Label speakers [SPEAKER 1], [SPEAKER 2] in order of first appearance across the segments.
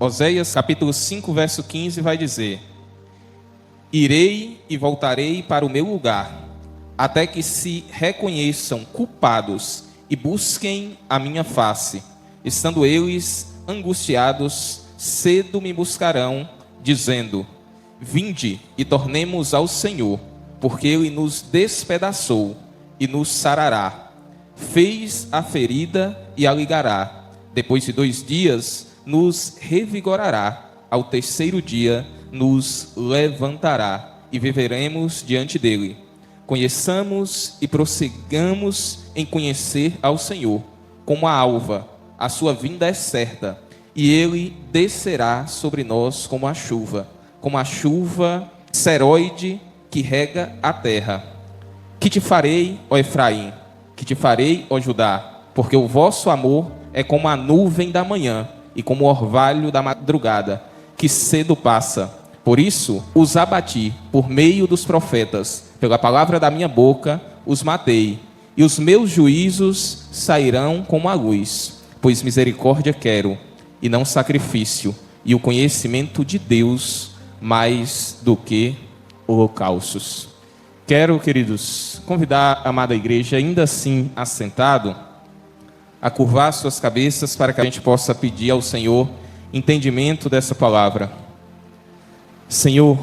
[SPEAKER 1] Oséias capítulo 5, verso 15 vai dizer: irei e voltarei para o meu lugar, até que se reconheçam culpados e busquem a minha face. Estando eles angustiados, cedo me buscarão, dizendo: vinde e tornemos ao Senhor, porque Ele nos despedaçou e nos sarará. Fez a ferida e a ligará. Depois de 2 dias nos revigorará. Ao 3º dia nos levantará e viveremos diante dele. Conheçamos e prossigamos em conhecer ao Senhor. Como a alva, a sua vinda é certa, e ele descerá sobre nós como a chuva seróide que rega a terra. Que te farei, ó Efraim? Que te farei, ó Judá? Porque o vosso amor é como a nuvem da manhã e como o orvalho da madrugada, que cedo passa. Por isso os abati por meio dos profetas, pela palavra da minha boca os matei, e os meus juízos sairão como a luz. Pois misericórdia quero, e não sacrifício, e o conhecimento de Deus mais do que holocaustos. Quero, queridos, convidar a amada igreja, ainda assim assentado, a curvar suas cabeças para que a gente possa pedir ao Senhor entendimento dessa palavra. Senhor,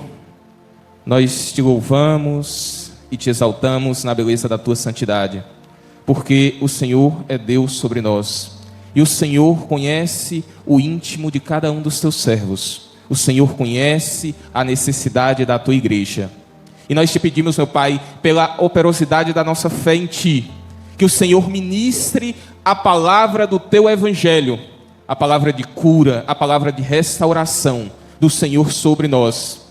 [SPEAKER 1] nós te louvamos e te exaltamos na beleza da tua santidade, porque o Senhor é Deus sobre nós, e o Senhor conhece o íntimo de cada um dos teus servos. O Senhor conhece a necessidade da tua igreja. E nós te pedimos, meu Pai, pela operosidade da nossa fé em ti, que o Senhor ministre a palavra do teu evangelho, a palavra de cura, a palavra de restauração do Senhor sobre nós.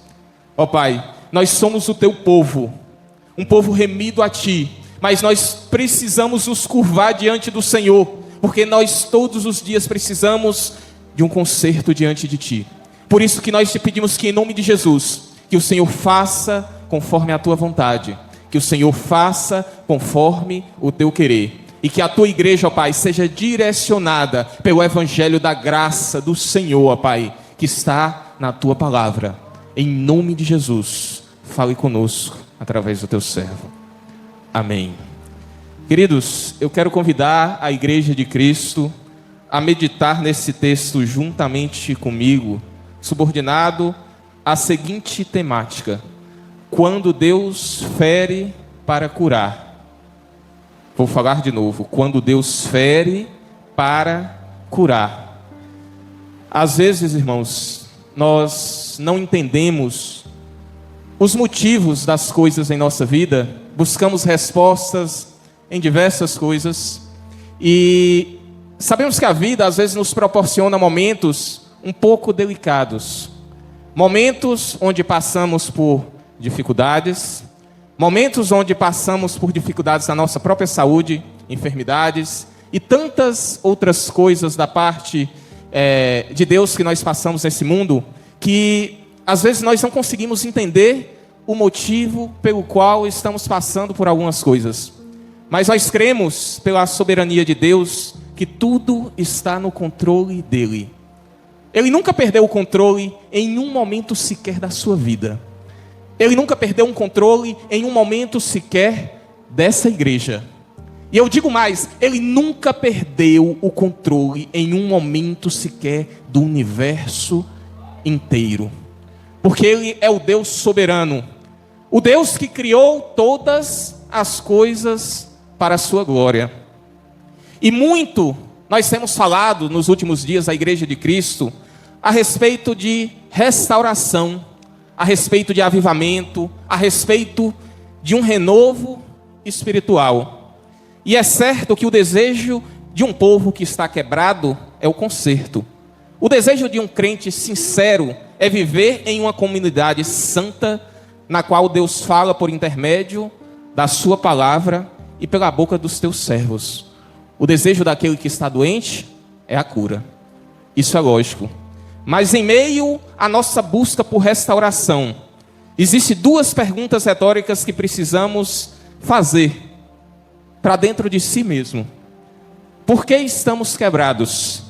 [SPEAKER 1] Ó Pai, nós somos o teu povo, um povo remido a ti, mas nós precisamos nos curvar diante do Senhor, porque nós todos os dias precisamos de um conserto diante de ti. Por isso que nós te pedimos que, em nome de Jesus, que o Senhor faça conforme a tua vontade, que o Senhor faça conforme o teu querer, e que a tua igreja, ó Pai, seja direcionada pelo evangelho da graça do Senhor, ó Pai, que está na tua palavra. Em nome de Jesus, fale conosco através do teu servo. Amém. Queridos, eu quero convidar a igreja de Cristo a meditar nesse texto juntamente comigo, subordinado à seguinte temática: quando Deus fere para curar. Vou falar de novo: quando Deus fere para curar. Às vezes, irmãos, nós não entendemos os motivos das coisas em nossa vida, buscamos respostas em diversas coisas, e sabemos que a vida às vezes nos proporciona momentos um pouco delicados, momentos onde passamos por dificuldades, momentos onde passamos por dificuldades na nossa própria saúde, enfermidades e tantas outras coisas da parte de Deus que nós passamos nesse mundo, que às vezes nós não conseguimos entender o motivo pelo qual estamos passando por algumas coisas. Mas nós cremos, pela soberania de Deus, que tudo está no controle dele. Ele nunca perdeu o controle em um momento sequer da sua vida. Ele nunca perdeu um controle em um momento sequer dessa igreja. E eu digo mais, ele nunca perdeu o controle em um momento sequer do universo inteiro. Porque ele é o Deus soberano, o Deus que criou todas as coisas para a sua glória. E muito nós temos falado nos últimos dias, a igreja de Cristo, a respeito de restauração, a respeito de avivamento, a respeito de um renovo espiritual. E é certo que o desejo de um povo que está quebrado é o conserto. O desejo de um crente sincero é viver em uma comunidade santa, na qual Deus fala por intermédio da sua palavra e pela boca dos teus servos. O desejo daquele que está doente é a cura. Isso é lógico. Mas em meio à nossa busca por restauração, existem 2 perguntas retóricas que precisamos fazer para dentro de si mesmo. Por que estamos quebrados?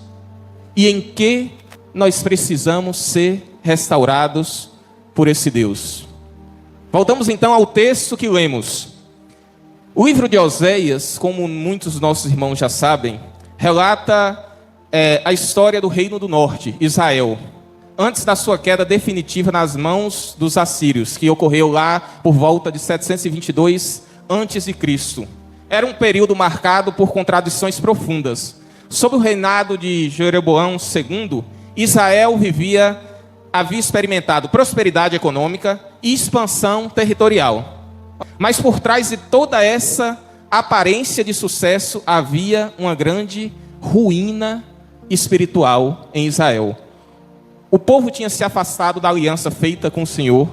[SPEAKER 1] E em que nós precisamos ser restaurados por esse Deus. Voltamos então ao texto que lemos. O livro de Oséias, como muitos dos nossos irmãos já sabem, relata a história do reino do norte, Israel, antes da sua queda definitiva nas mãos dos assírios, que ocorreu lá por volta de 722 a.C. Era um período marcado por contradições profundas. Sob o reinado de Jeroboão II, Israel havia experimentado prosperidade econômica e expansão territorial. Mas por trás de toda essa aparência de sucesso havia uma grande ruína espiritual em Israel. O povo tinha se afastado da aliança feita com o Senhor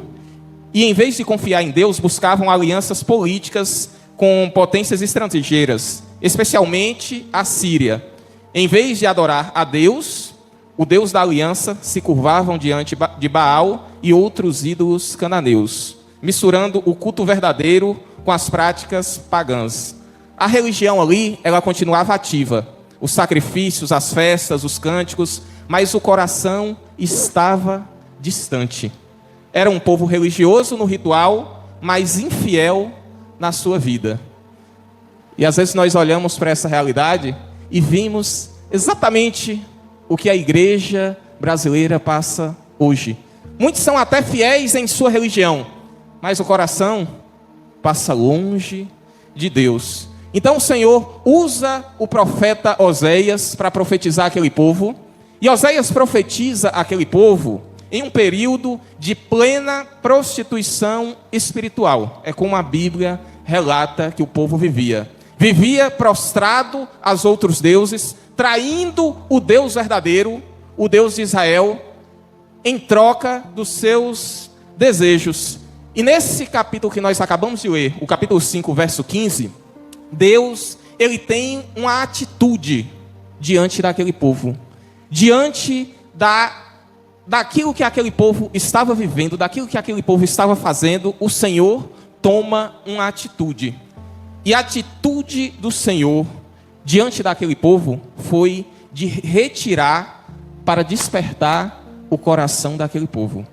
[SPEAKER 1] e, em vez de confiar em Deus, buscavam alianças políticas com potências estrangeiras, especialmente a Síria. Em vez de adorar a Deus, o Deus da aliança, se curvavam diante de Baal e outros ídolos cananeus, misturando o culto verdadeiro com as práticas pagãs. A religião ali, ela continuava ativa. Os sacrifícios, as festas, os cânticos, mas o coração estava distante. Era um povo religioso no ritual, mas infiel na sua vida. E às vezes nós olhamos para essa realidade e vimos exatamente o que a igreja brasileira passa hoje. Muitos são até fiéis em sua religião, mas o coração passa longe de Deus. Então o Senhor usa o profeta Oséias para profetizar aquele povo. E Oséias profetiza aquele povo em um período de plena prostituição espiritual. É como a Bíblia relata que o povo vivia. Vivia prostrado aos outros deuses, traindo o Deus verdadeiro, o Deus de Israel, em troca dos seus desejos. E nesse capítulo que nós acabamos de ler, o capítulo 5, verso 15, Deus, ele tem uma atitude diante daquele povo. Diante daquilo que aquele povo estava vivendo, daquilo que aquele povo estava fazendo, o Senhor toma uma atitude. E a atitude do Senhor diante daquele povo foi de retirar para despertar o coração daquele povo.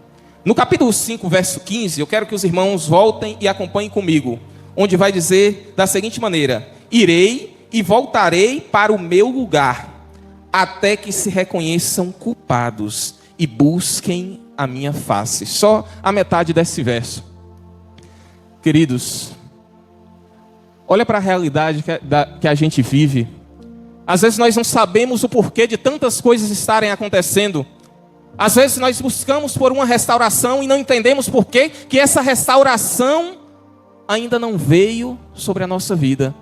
[SPEAKER 1] No capítulo 5, verso 15, eu quero que os irmãos voltem e acompanhem comigo, onde vai dizer da seguinte maneira: irei e voltarei para o meu lugar, até que se reconheçam culpados e busquem a minha face. Só a metade desse verso. Queridos, olha para a realidade que a gente vive. Às vezes nós não sabemos o porquê de tantas coisas estarem acontecendo. Às vezes nós buscamos por uma restauração e não entendemos porquê que essa restauração ainda não veio sobre a nossa vida.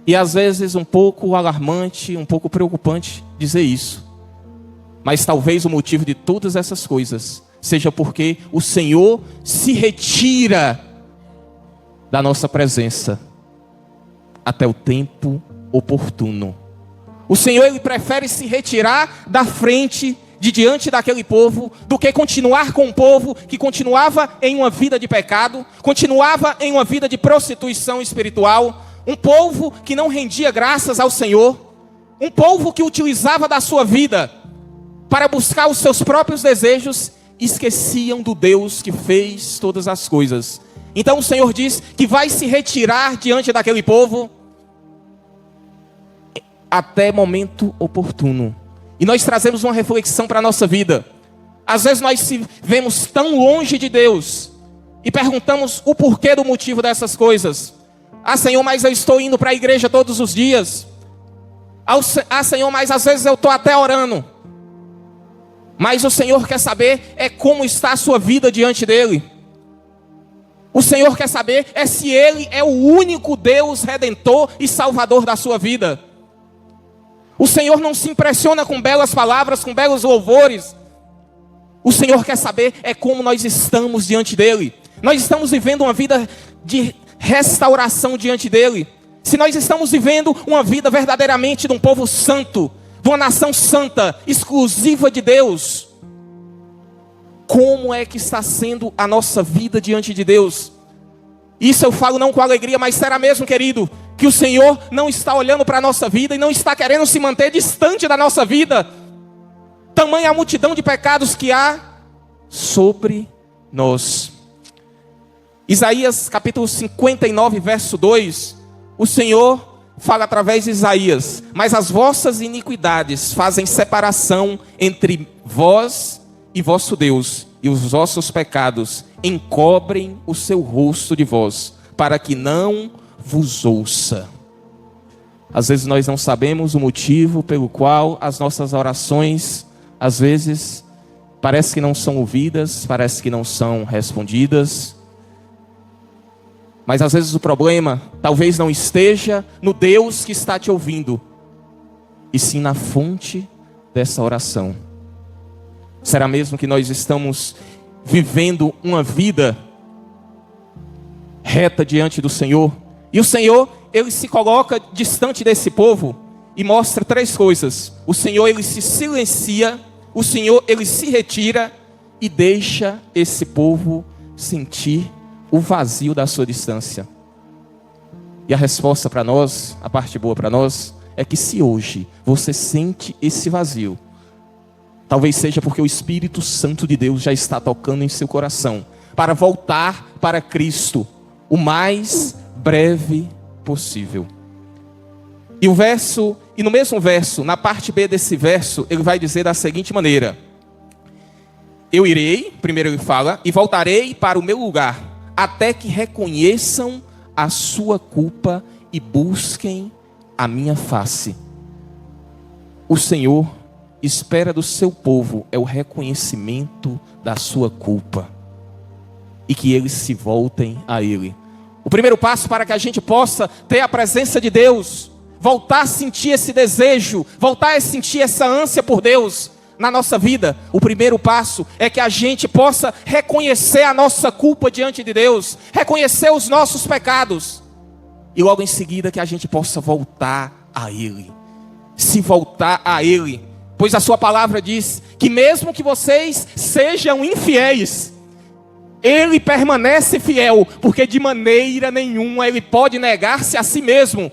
[SPEAKER 1] E às vezes um pouco alarmante, um pouco preocupante dizer isso. Mas talvez o motivo de todas essas coisas seja porque o Senhor se retira da nossa presença até o tempo oportuno. O Senhor, ele prefere se retirar da frente, de diante daquele povo, do que continuar com um povo que continuava em uma vida de pecado, continuava em uma vida de prostituição espiritual, um povo que não rendia graças ao Senhor, um povo que utilizava da sua vida para buscar os seus próprios desejos, esqueciam do Deus que fez todas as coisas. Então o Senhor diz que vai se retirar diante daquele povo até momento oportuno. E nós trazemos uma reflexão para a nossa vida. Às vezes nós se vemos tão longe de Deus e perguntamos o porquê do motivo dessas coisas. Ah, Senhor, mas eu estou indo para a igreja todos os dias. Ah, Senhor, mas às vezes eu estou até orando. Mas o Senhor quer saber como está a sua vida diante dEle. O Senhor quer saber se Ele é o único Deus redentor e salvador da sua vida. O Senhor não se impressiona com belas palavras, com belos louvores. O Senhor quer saber como nós estamos diante dEle. Nós estamos vivendo uma vida de restauração diante dEle. Se nós estamos vivendo uma vida verdadeiramente de um povo santo, de uma nação santa, exclusiva de Deus, como é que está sendo a nossa vida diante de Deus? Isso eu falo não com alegria, mas será mesmo, querido, que o Senhor não está olhando para a nossa vida e não está querendo se manter distante da nossa vida? tamanha a multidão de pecados que há sobre nós. Isaías capítulo 59, verso 2, o Senhor fala através de Isaías: mas as vossas iniquidades fazem separação entre vós e vosso Deus, e os vossos pecados encobrem o seu rosto de vós, para que não vos ouça. Às vezes nós não sabemos o motivo pelo qual as nossas orações, às vezes, parece que não são ouvidas, parece que não são respondidas. Mas às vezes o problema talvez não esteja no Deus que está te ouvindo, e sim na fonte dessa oração. Será mesmo que nós estamos vivendo uma vida reta diante do Senhor? E o Senhor, Ele se coloca distante desse povo e mostra três coisas. O Senhor, Ele se silencia, o Senhor, Ele se retira e deixa esse povo sentir o vazio da sua distância. E a resposta para nós, a parte boa para nós, é que se hoje você sente esse vazio, talvez seja porque o Espírito Santo de Deus já está tocando em seu coração, para voltar para Cristo o mais breve possível. E no mesmo verso, na parte B desse verso, ele vai dizer da seguinte maneira: eu irei, primeiro ele fala, e voltarei para o meu lugar, até que reconheçam a sua culpa e busquem a minha face. O Senhor espera do seu povo é o reconhecimento da sua culpa, e que eles se voltem a Ele. O primeiro passo para que a gente possa ter a presença de Deus, voltar a sentir esse desejo, voltar a sentir essa ânsia por Deus na nossa vida, o primeiro passo é que a gente possa reconhecer a nossa culpa diante de Deus, reconhecer os nossos pecados, e logo em seguida que a gente possa voltar a Ele, se voltar a Ele, pois a sua palavra diz que mesmo que vocês sejam infiéis, Ele permanece fiel, porque de maneira nenhuma Ele pode negar-se a si mesmo.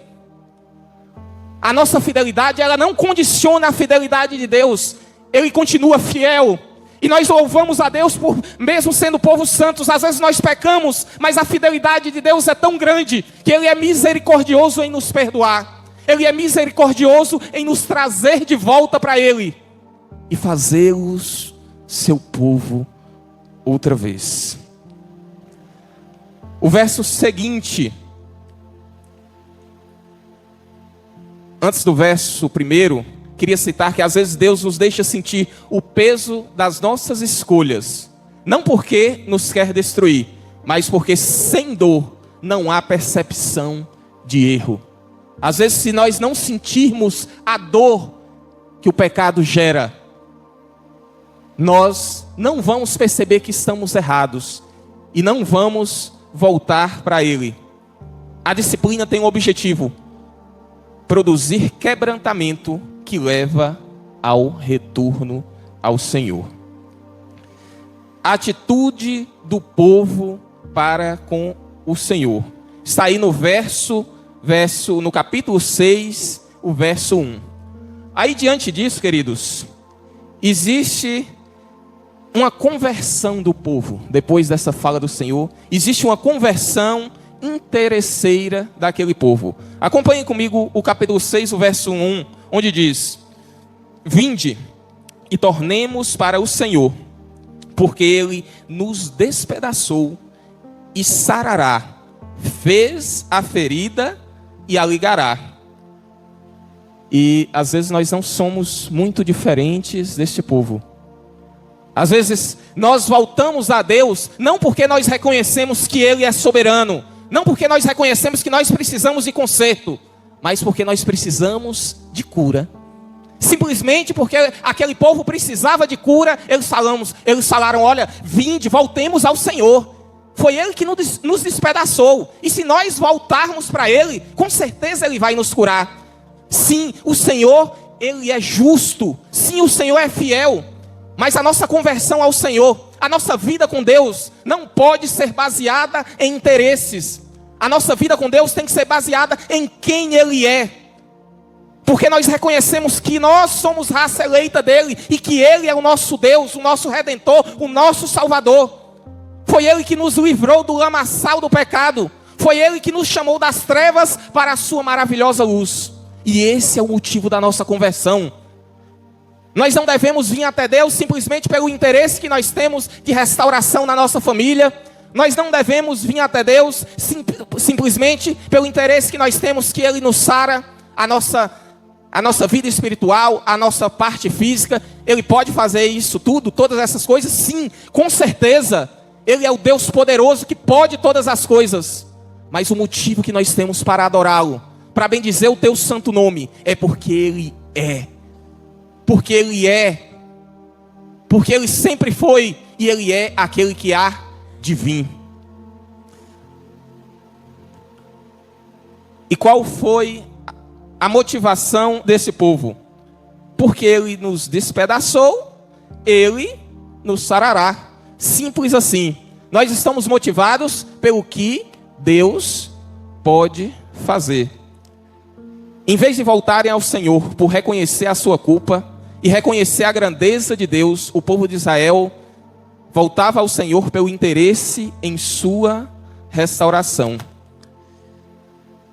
[SPEAKER 1] A nossa fidelidade, ela não condiciona a fidelidade de Deus. Ele continua fiel. E nós louvamos a Deus por, mesmo sendo povos santos, às vezes nós pecamos, mas a fidelidade de Deus é tão grande, que Ele é misericordioso em nos perdoar. Ele é misericordioso em nos trazer de volta para Ele, e fazê-los seu povo outra vez. O verso seguinte, antes do verso primeiro, queria citar que às vezes Deus nos deixa sentir o peso das nossas escolhas, não porque nos quer destruir, mas porque sem dor não há percepção de erro. Às vezes, se nós não sentirmos a dor que o pecado gera, nós não vamos perceber que estamos errados e não vamos voltar para Ele. A disciplina tem um objetivo: produzir quebrantamento que leva ao retorno ao Senhor. A atitude do povo para com o Senhor está aí no no capítulo 6, o verso 1. Aí diante disso, queridos, existe uma conversão do povo. Depois dessa fala do Senhor, existe uma conversão interesseira daquele povo. Acompanhem comigo o capítulo 6, o verso 1, onde diz: vinde e tornemos para o Senhor, porque Ele nos despedaçou e sarará, fez a ferida e a ligará. E às vezes nós não somos muito diferentes deste povo. Às vezes nós voltamos a Deus, não porque nós reconhecemos que Ele é soberano, não porque nós reconhecemos que nós precisamos de conserto, mas porque nós precisamos de cura. Simplesmente porque aquele povo precisava de cura, eles falaram: olha, vinde, voltemos ao Senhor. Foi Ele que nos despedaçou, e se nós voltarmos para Ele, com certeza Ele vai nos curar. Sim, o Senhor, Ele é justo. Sim, o Senhor é fiel. Mas a nossa conversão ao Senhor, a nossa vida com Deus, não pode ser baseada em interesses. A nossa vida com Deus tem que ser baseada em quem Ele é. Porque nós reconhecemos que nós somos raça eleita dele e que ele é o nosso Deus, o nosso Redentor, o nosso Salvador. Foi ele que nos livrou do lamaçal do pecado. Foi ele que nos chamou das trevas para a sua maravilhosa luz. E esse é o motivo da nossa conversão. Nós não devemos vir até Deus simplesmente pelo interesse que nós temos de restauração na nossa família. Nós não devemos vir até Deus simplesmente pelo interesse que nós temos que Ele nos sara a nossa vida espiritual, a nossa parte física. Ele pode fazer isso tudo, todas essas coisas? Sim, com certeza. Ele é o Deus poderoso que pode todas as coisas. Mas o motivo que nós temos para adorá-lo, para bendizer o teu santo nome, é porque Ele é. Porque Ele é. Porque Ele sempre foi e Ele é aquele que há de vir. E qual foi a motivação desse povo? Porque Ele nos despedaçou, Ele nos sarará. Simples assim. Nós estamos motivados pelo que Deus pode fazer. Em vez de voltarem ao Senhor por reconhecer a sua culpa e reconhecer a grandeza de Deus, o povo de Israel voltava ao Senhor pelo interesse em sua restauração.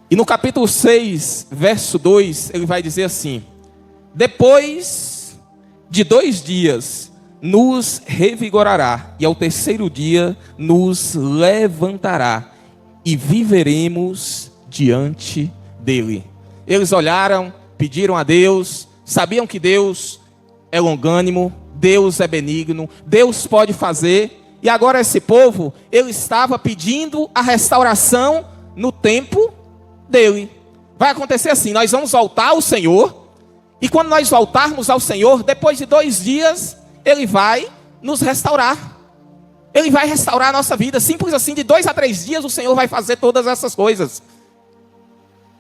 [SPEAKER 1] E no capítulo 6, verso 2, ele vai dizer assim: depois de 2 dias nos revigorará, e ao terceiro dia nos levantará, e viveremos diante dele. Eles olharam, pediram a Deus, sabiam que Deus é longânimo, Deus é benigno, Deus pode fazer. E agora esse povo, ele estava pedindo a restauração no tempo dele. Vai acontecer assim, nós vamos voltar ao Senhor, e quando nós voltarmos ao Senhor, depois de 2 dias, Ele vai nos restaurar. Ele vai restaurar a nossa vida. Simples assim, de 2 a 3 dias o Senhor vai fazer todas essas coisas.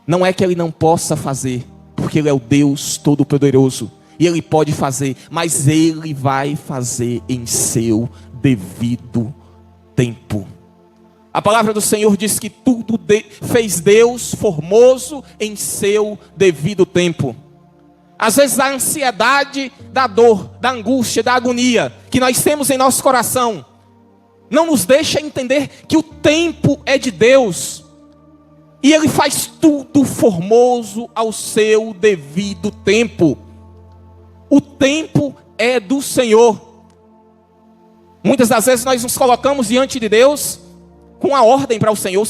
[SPEAKER 1] Não é que Ele não possa fazer, porque Ele é o Deus Todo-Poderoso, e Ele pode fazer, mas Ele vai fazer em seu devido tempo. A palavra do Senhor diz que tudo fez Deus formoso em seu devido tempo. Às vezes a ansiedade da dor, da angústia, da agonia que nós temos em nosso coração não nos deixa entender que o tempo é de Deus. E Ele faz tudo formoso ao seu devido tempo. O tempo é do Senhor. Muitas das vezes nós nos colocamos diante de Deus com a ordem para o Senhor.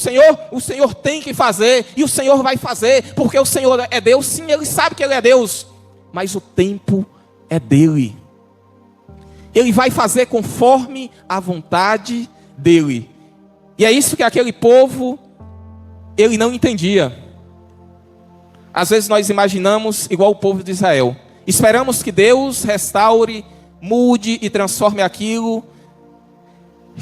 [SPEAKER 1] O Senhor tem que fazer, e o Senhor vai fazer, porque o Senhor é Deus. Sim, Ele sabe que Ele é Deus, mas o tempo é dele. Ele vai fazer conforme a vontade dele. E é isso que aquele povo, ele não entendia. Às vezes nós imaginamos igual o povo de Israel. Esperamos que Deus restaure, mude e transforme aquilo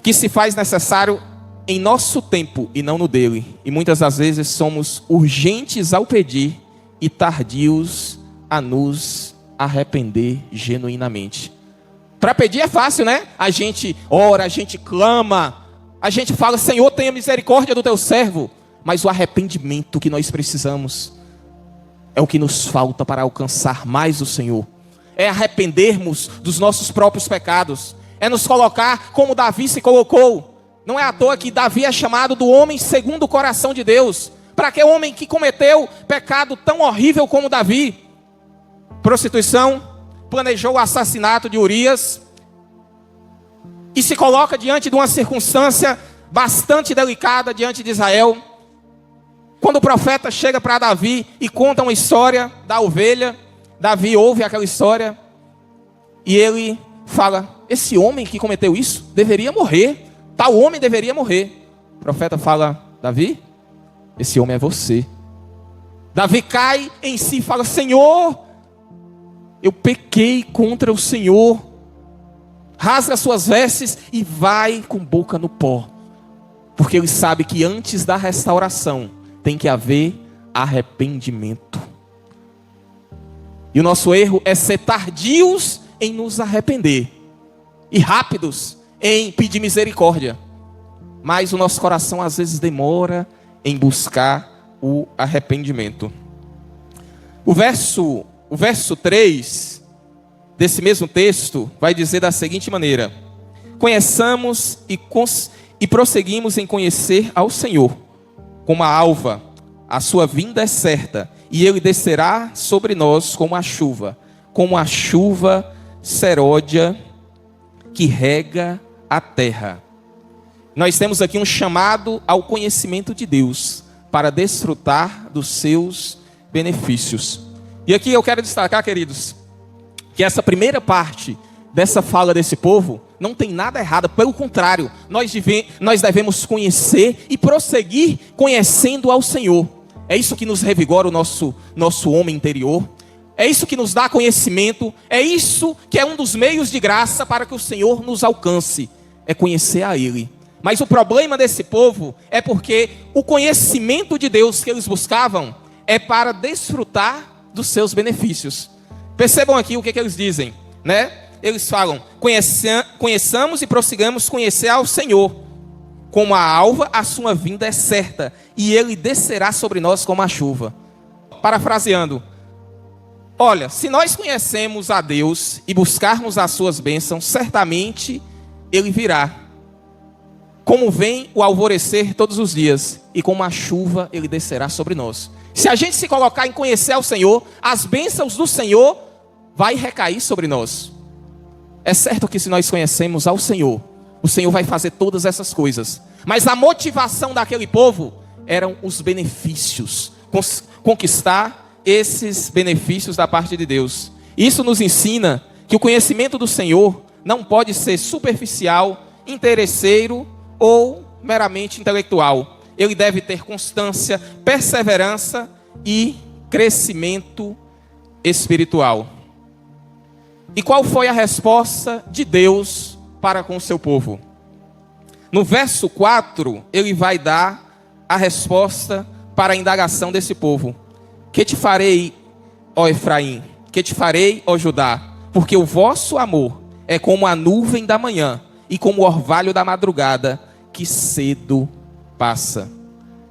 [SPEAKER 1] que se faz necessário em nosso tempo e não no dele. E muitas das vezes somos urgentes ao pedir e tardios a nos arrepender genuinamente. Para pedir é fácil, né? A gente ora, a gente clama, a gente fala: Senhor, tenha misericórdia do teu servo. Mas o arrependimento que nós precisamos é o que nos falta para alcançar mais o Senhor. É arrependermos dos nossos próprios pecados. É nos colocar como Davi se colocou. Não é à toa que Davi é chamado do homem segundo o coração de Deus. Para aquele homem que cometeu pecado tão horrível como Davi. Prostituição, planejou o assassinato de Urias. E se coloca diante de uma circunstância bastante delicada diante de Israel. Quando o profeta chega para Davi e conta uma história da ovelha, Davi ouve aquela história e ele fala: esse homem que cometeu isso deveria morrer, tal homem deveria morrer. O profeta fala: Davi, esse homem é você. Davi cai em si e fala: Senhor, eu pequei contra o Senhor. Rasga suas vestes e vai com boca no pó, porque ele sabe que antes da restauração tem que haver arrependimento. E o nosso erro é ser tardios em nos arrepender e rápidos em pedir misericórdia. Mas o nosso coração às vezes demora em buscar o arrependimento. O verso 3 desse mesmo texto vai dizer da seguinte maneira: conheçamos e prosseguimos em conhecer ao Senhor, como a alva, a sua vinda é certa, e ele descerá sobre nós como a chuva seródia que rega a terra. Nós temos aqui um chamado ao conhecimento de Deus, para desfrutar dos seus benefícios. E aqui eu quero destacar, queridos, que essa primeira parte dessa fala desse povo não tem nada errado, pelo contrário, nós devemos conhecer e prosseguir conhecendo ao Senhor. É isso que nos revigora o nosso homem interior, é isso que nos dá conhecimento, é isso que é um dos meios de graça para que o Senhor nos alcance, é conhecer a Ele. Mas o problema desse povo é porque o conhecimento de Deus que eles buscavam é para desfrutar dos seus benefícios. Percebam aqui o que eles dizem, né? Eles falam: conheçamos e prossigamos conhecer ao Senhor. Como a alva, a sua vinda é certa, e Ele descerá sobre nós como a chuva. Parafraseando: olha, se nós conhecemos a Deus e buscarmos as suas bênçãos, certamente Ele virá. Como vem o alvorecer todos os dias, e como a chuva Ele descerá sobre nós. Se a gente se colocar em conhecer ao Senhor, as bênçãos do Senhor vai recair sobre nós. É certo que se nós conhecemos ao Senhor, o Senhor vai fazer todas essas coisas. Mas a motivação daquele povo eram os benefícios, conquistar esses benefícios da parte de Deus. Isso nos ensina que o conhecimento do Senhor não pode ser superficial, interesseiro ou meramente intelectual. Ele deve ter constância, perseverança e crescimento espiritual. E qual foi a resposta de Deus para com o seu povo? No verso 4, ele vai dar a resposta para a indagação desse povo. Que te farei, ó Efraim? Que te farei, ó Judá? Porque o vosso amor é como a nuvem da manhã e como o orvalho da madrugada, que cedo passa.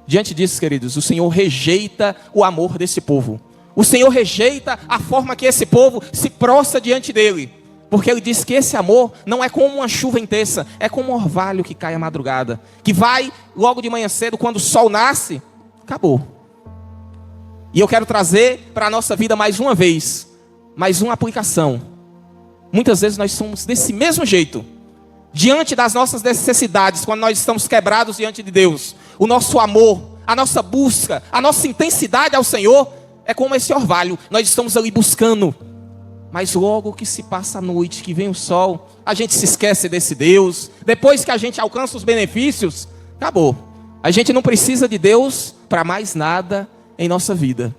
[SPEAKER 1] Diante disso, queridos, o Senhor rejeita o amor desse povo. O Senhor rejeita a forma que esse povo se prostra diante dele. Porque ele diz que esse amor não é como uma chuva intensa, é como um orvalho que cai à madrugada, que vai logo de manhã cedo, quando o sol nasce, acabou. E eu quero trazer para a nossa vida mais uma vez, mais uma aplicação. Muitas vezes nós somos desse mesmo jeito. Diante das nossas necessidades, quando nós estamos quebrados diante de Deus, o nosso amor, a nossa busca, a nossa intensidade ao Senhor é como esse orvalho. Nós estamos ali buscando, mas logo que se passa a noite, que vem o sol, a gente se esquece desse Deus. Depois que a gente alcança os benefícios, acabou. A gente não precisa de Deus para mais nada em nossa vida.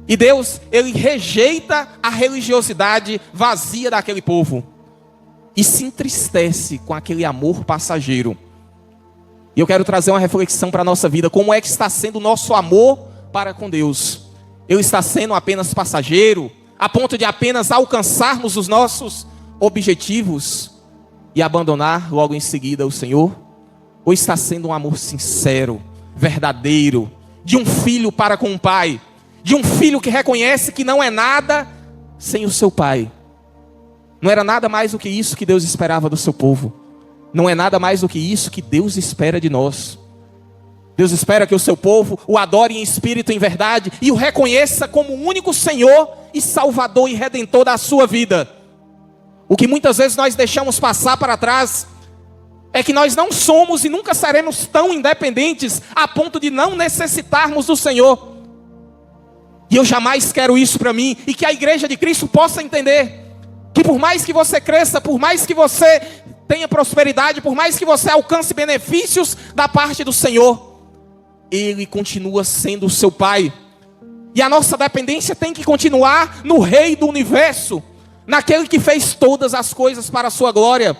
[SPEAKER 1] E Deus, Ele rejeita a religiosidade vazia daquele povo e se entristece com aquele amor passageiro. E eu quero trazer uma reflexão para a nossa vida. Como é que está sendo o nosso amor para com Deus? Ele está sendo apenas passageiro, a ponto de apenas alcançarmos os nossos objetivos e abandonar logo em seguida o Senhor? Ou está sendo um amor sincero, verdadeiro, de um filho para com o pai, de um filho que reconhece que não é nada sem o seu pai? Não era nada mais do que isso que Deus esperava do seu povo. Não é nada mais do que isso que Deus espera de nós. Deus espera que o seu povo o adore em espírito e em verdade e o reconheça como o único Senhor e Salvador e Redentor da sua vida. O que muitas vezes nós deixamos passar para trás é que nós não somos e nunca seremos tão independentes a ponto de não necessitarmos do Senhor. E eu jamais quero isso para mim, e que a igreja de Cristo possa entender que por mais que você cresça, por mais que você tenha prosperidade, por mais que você alcance benefícios da parte do Senhor, Ele continua sendo o seu Pai. E a nossa dependência tem que continuar no Rei do Universo, naquele que fez todas as coisas para a sua glória.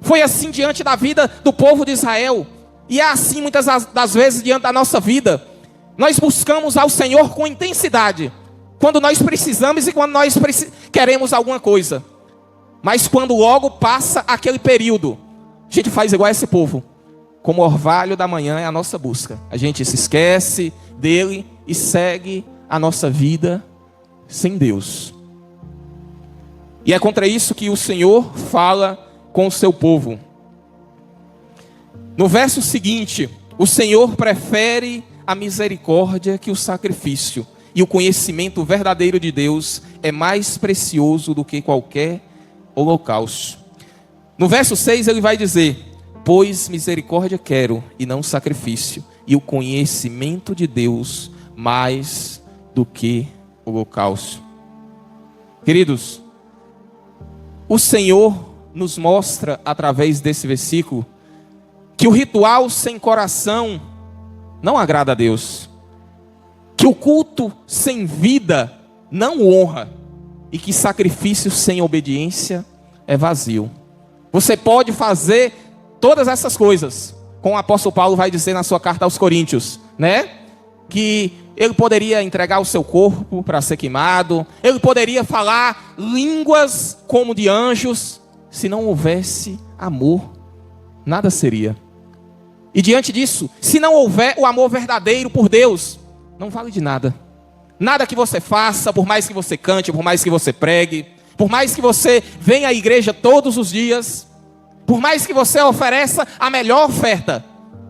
[SPEAKER 1] Foi assim diante da vida do povo de Israel, e é assim muitas das vezes diante da nossa vida. Nós buscamos ao Senhor com intensidade, quando nós precisamos e quando nós queremos alguma coisa. Mas quando logo passa aquele período, a gente faz igual a esse povo. Como o orvalho da manhã é a nossa busca. A gente se esquece dele e segue a nossa vida sem Deus. E é contra isso que o Senhor fala com o seu povo. No verso seguinte, o Senhor prefere a misericórdia que o sacrifício, e o conhecimento verdadeiro de Deus é mais precioso do que qualquer holocausto. No verso 6 ele vai dizer: pois misericórdia quero e não sacrifício, e o conhecimento de Deus mais do que holocausto. Queridos, o Senhor nos mostra através desse versículo que o ritual sem coração não agrada a Deus, que o culto sem vida não honra, e que sacrifício sem obediência é vazio. Você pode fazer todas essas coisas, como o apóstolo Paulo vai dizer na sua carta aos Coríntios, né? Que ele poderia entregar o seu corpo para ser queimado, ele poderia falar línguas como de anjos, se não houvesse amor, nada seria. E diante disso, se não houver o amor verdadeiro por Deus, não vale de nada. Nada que você faça, por mais que você cante, por mais que você pregue, por mais que você venha à igreja todos os dias, por mais que você ofereça a melhor oferta,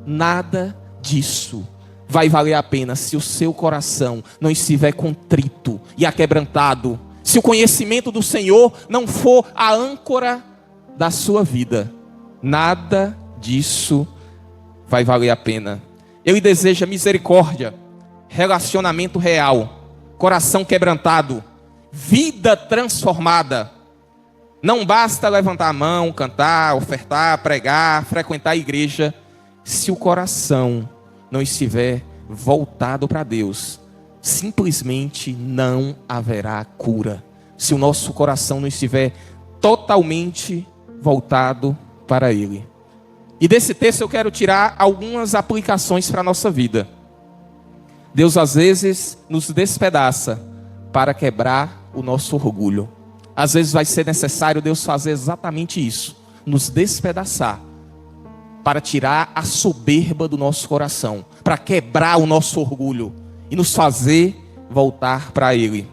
[SPEAKER 1] nada disso vai valer a pena se o seu coração não estiver contrito e aquebrantado, se o conhecimento do Senhor não for a âncora da sua vida. Nada disso vai valer a pena. Ele deseja misericórdia, relacionamento real, coração quebrantado, vida transformada. Não basta levantar a mão, cantar, ofertar, pregar, frequentar a igreja, se o coração não estiver voltado para Deus. Simplesmente não haverá cura, se o nosso coração não estiver totalmente voltado para Ele. E desse texto eu quero tirar algumas aplicações para a nossa vida. Deus às vezes nos despedaça para quebrar o nosso orgulho. Às vezes vai ser necessário Deus fazer exatamente isso, nos despedaçar, para tirar a soberba do nosso coração, para quebrar o nosso orgulho e nos fazer voltar para Ele.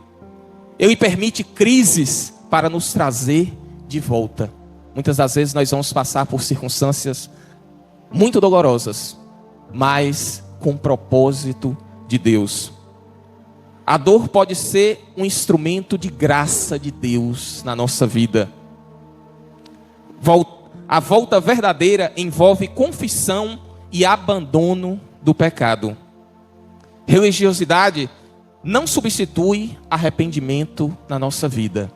[SPEAKER 1] Ele permite crises para nos trazer de volta. Muitas das vezes nós vamos passar por circunstâncias muito dolorosas, mas com propósito de Deus. A dor pode ser um instrumento de graça de Deus na nossa vida. A volta verdadeira envolve confissão e abandono do pecado. Religiosidade não substitui arrependimento na nossa vida.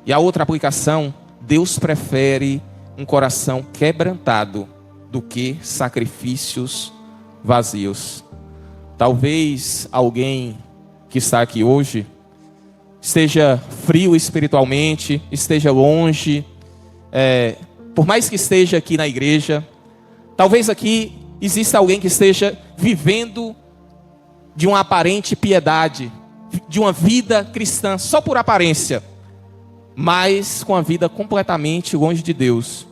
[SPEAKER 1] E a outra aplicação: Deus prefere um coração quebrantado do que sacrifícios vazios. Talvez alguém que está aqui hoje esteja frio espiritualmente, esteja longe, por mais que esteja aqui na igreja. Talvez aqui exista alguém que esteja vivendo de uma aparente piedade, de uma vida cristã só por aparência, mas com a vida completamente longe de Deus.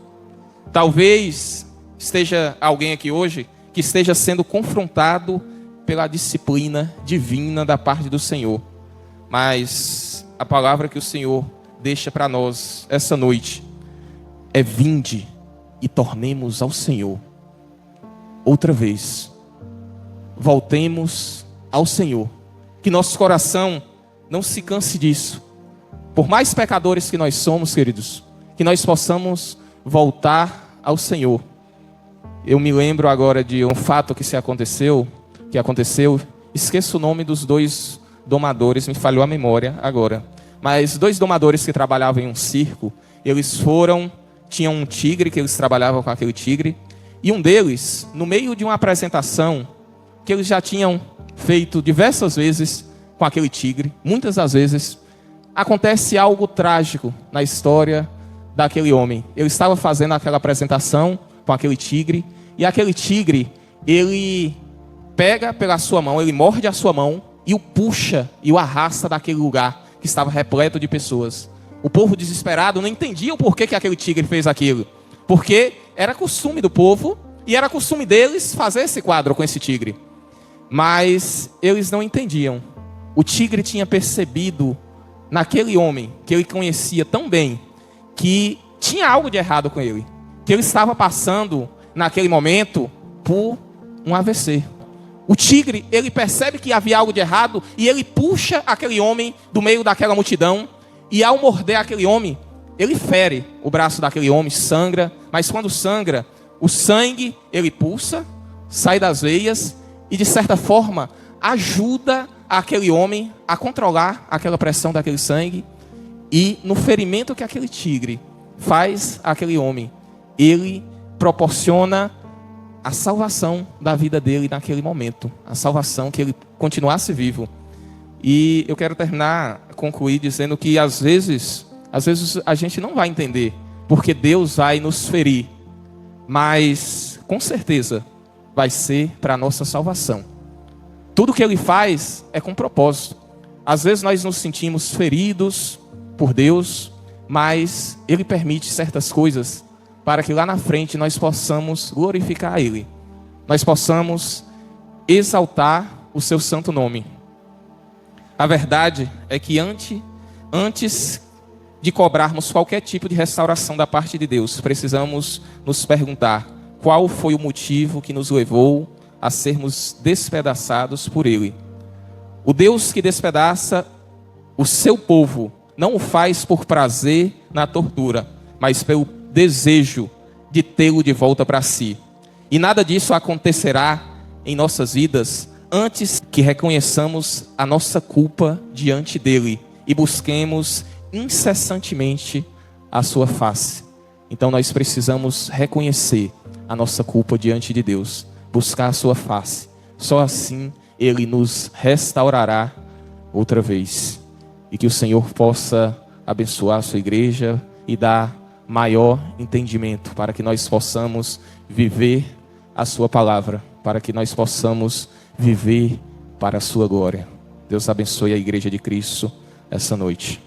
[SPEAKER 1] Talvez esteja alguém aqui hoje que esteja sendo confrontado pela disciplina divina da parte do Senhor. Mas a palavra que o Senhor deixa para nós essa noite é: vinde e tornemos ao Senhor outra vez. Voltemos ao Senhor. Que nosso coração não se canse disso. Por mais pecadores que nós somos, queridos, que nós possamos voltar ao Senhor. Eu me lembro agora de um fato que aconteceu, esqueço o nome dos dois domadores, me falhou a memória agora. Mas 2 domadores que trabalhavam em um circo, tinham um tigre, que eles trabalhavam com aquele tigre, e um deles, no meio de uma apresentação, que eles já tinham feito diversas vezes com aquele tigre, muitas das vezes, acontece algo trágico na história daquele homem. Ele estava fazendo aquela apresentação com aquele tigre, e aquele tigre, ele pega pela sua mão, ele morde a sua mão e o puxa e o arrasta daquele lugar que estava repleto de pessoas. O povo desesperado não entendia o porquê que aquele tigre fez aquilo, porque era costume do povo e era costume deles fazer esse quadro com esse tigre. Mas eles não entendiam O tigre tinha percebido naquele homem, que ele conhecia tão bem, que tinha algo de errado com ele, que ele estava passando, naquele momento, por um AVC. O tigre, ele percebe que havia algo de errado, e ele puxa aquele homem do meio daquela multidão, e ao morder aquele homem, ele fere o braço daquele homem, sangra, mas quando sangra, o sangue, ele pulsa, sai das veias, e de certa forma, ajuda aquele homem a controlar aquela pressão daquele sangue. E no ferimento que aquele tigre faz àquele homem, ele proporciona a salvação da vida dele naquele momento, a salvação que ele continuasse vivo. E eu quero concluir dizendo que às vezes a gente não vai entender porque Deus vai nos ferir, mas com certeza vai ser para a nossa salvação. Tudo que ele faz é com propósito. Às vezes nós nos sentimos feridos por Deus, mas ele permite certas coisas para que lá na frente nós possamos glorificar a Ele, nós possamos exaltar o seu santo nome. A verdade é que antes de cobrarmos qualquer tipo de restauração da parte de Deus, precisamos nos perguntar qual foi o motivo que nos levou a sermos despedaçados por Ele. O Deus que despedaça o seu povo não o faz por prazer na tortura, mas pelo desejo de tê-lo de volta para si. E nada disso acontecerá em nossas vidas antes que reconheçamos a nossa culpa diante dele e busquemos incessantemente a sua face. Então nós precisamos reconhecer a nossa culpa diante de Deus, buscar a sua face. Só assim ele nos restaurará outra vez. E que o Senhor possa abençoar a sua igreja e dar maior entendimento para que nós possamos viver a sua palavra, para que nós possamos viver para a sua glória. Deus abençoe a igreja de Cristo essa noite.